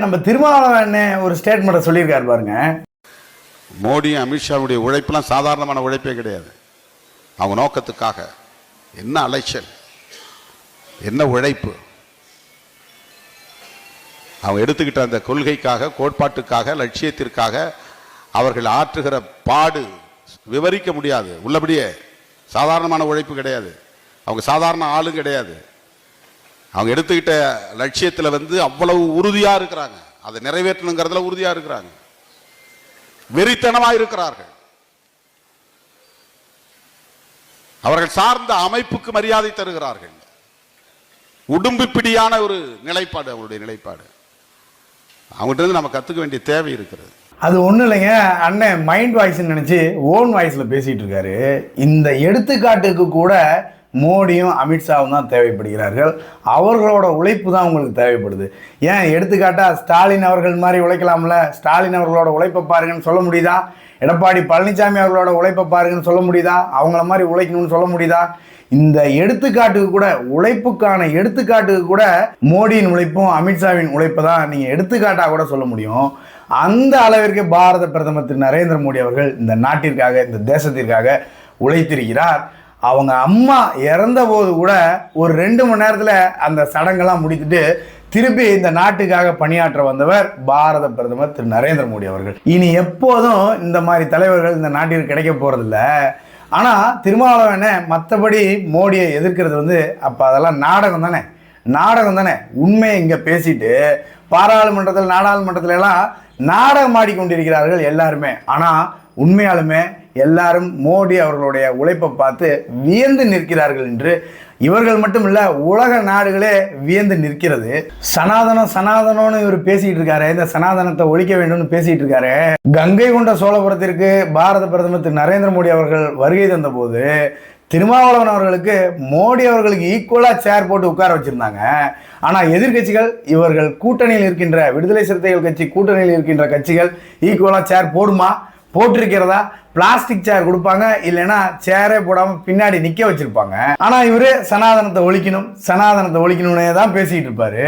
நம்ம திருமாவளவன் ஒரு ஸ்டேட்மெண்ட் சொல்லியிருக்காரு பாருங்க. மோடி அமித்ஷாவுடைய உழைப்புலாம் சாதாரணமான உழைப்பே கிடையாது. அவங்க நோக்கத்துக்காக என்ன அலைச்சல், என்ன உழைப்பு, அவங்க எடுத்துக்கிட்ட அந்த கொள்கைக்காக, கோட்பாட்டுக்காக, லட்சியத்திற்காக அவர்கள் ஆற்றுகிற பாடு விவரிக்க முடியாது. உள்ளபடியே சாதாரணமான உழைப்பு கிடையாது. அவங்க சாதாரண ஆளும் கிடையாது. அவங்க எடுத்துக்கிட்ட லட்சியத்தில் அவ்வளவு உறுதியாக இருக்கிறாங்க. அதை நிறைவேற்றணுங்கிறதுல உறுதியாக இருக்கிறாங்க. வெறித்தனமாக இருக்கிறார்கள். அவர்கள் சார்ந்த அமைப்புக்கு மரியாதை தருகிறார்கள். உடும்புப்பிடியான ஒரு நிலைப்பாடு அவருடைய நிலைப்பாடு. அவங்ககிட்ட நம்ம கத்துக்க வேண்டிய தேவை இருக்கிறது. அது ஒன்றும் இல்லைங்க, அண்ணன் மைண்ட் வாய்ஸ்ன்னு நினச்சி ஓன் வாய்ஸில் பேசிகிட்டு இருக்காரு. இந்த எடுத்துக்காட்டுக்கு கூட மோடியும் அமித்ஷாவும் தான் தேவைப்படுகிறார்கள். அவர்களோட உழைப்பு தான் உங்களுக்கு தேவைப்படுது. ஏன் எடுத்துக்காட்டா ஸ்டாலின் அவர்கள் மாதிரி உழைக்கலாம்ல? ஸ்டாலின் அவர்களோட உழைப்பை பாருங்கன்னு சொல்ல முடியுதா? எடப்பாடி பழனிசாமி அவர்களோட உழைப்பை பாருங்கன்னு சொல்ல முடியுதா? அவங்கள மாதிரி உழைக்கணும்னு சொல்ல முடியுதா? இந்த எடுத்துக்காட்டுக்கு கூட, உழைப்புக்கான எடுத்துக்காட்டுக்கு கூட மோடியின் உழைப்பும் அமித்ஷாவின் உழைப்பை தான் நீங்கள் எடுத்துக்காட்டாக கூட சொல்ல முடியும். அந்த அளவிற்கு பாரத பிரதமர் திரு நரேந்திர மோடி அவர்கள் இந்த நாட்டிற்காக, இந்த தேசத்திற்காக உழைத்திருக்கிறார். அவங்க அம்மா இறந்த போது கூட ஒரு 2 மணி நேரத்தில் அந்த சடங்கெல்லாம் முடித்துட்டு திருப்பி இந்த நாட்டுக்காக பணியாற்ற வந்தவர் பாரத பிரதமர் திரு நரேந்திர மோடி அவர்கள். இனி எப்போதும் இந்த மாதிரி தலைவர்கள் இந்த நாட்டிற்கு கிடைக்க போகிறதில்ல. ஆனால் திருமாவளவனை மற்றபடி மோடியை எதிர்க்கிறது அப்போ அதெல்லாம் நாடகம் தானே, நாடகம் தானே. உண்மையை இங்கே பேசிட்டு பாராளுமன்றத்தில், நாடாளுமன்றத்துல எல்லாம் நாடகம் ஆடிக்கொண்டிருக்கிறார்கள் எல்லாருமே. ஆனால் உண்மையாலுமே எல்லாரும் மோடி அவர்களுடைய உழைப்பை பார்த்து வியந்து நிற்கிறார்கள் என்று இவர்கள் மட்டும் இல்லை, உலக நாடுகளே வியந்து நிற்கிறது. சனாதனம் சனாதனம்னு இவர் பேசிட்டு இருக்காரு. இந்த சனாதனத்தை ஒழிக்க வேண்டும்னு பேசிட்டு இருக்காரு. கங்கை கொண்ட சோழபுரத்திற்கு பாரத பிரதமர் திரு நரேந்திர மோடி அவர்கள் வருகை தந்த போது திருமாவளவன் அவர்களுக்கு மோடி அவர்களுக்கு ஈக்குவலாக சேர் போட்டு உட்கார வச்சிருந்தாங்க. ஆனால் எதிர்கட்சிகள், இவர்கள் கூட்டணியில் இருக்கின்ற விடுதலை சிறுத்தைகள் கட்சி கூட்டணியில் இருக்கின்ற கட்சிகள் ஈக்குவலாக சேர் போடுமா, போட்டிருக்கிறதா, பிளாஸ்டிக் சேர் கொடுப்பாங்க, இல்லைன்னா சேரே போடாமல் பின்னாடி நிற்க வச்சிருப்பாங்க. ஆனால் இவரு சனாதனத்தை ஒழிக்கணும், சனாதனத்தை ஒழிக்கணும்னே தான் பேசிக்கிட்டு இருப்பாரு.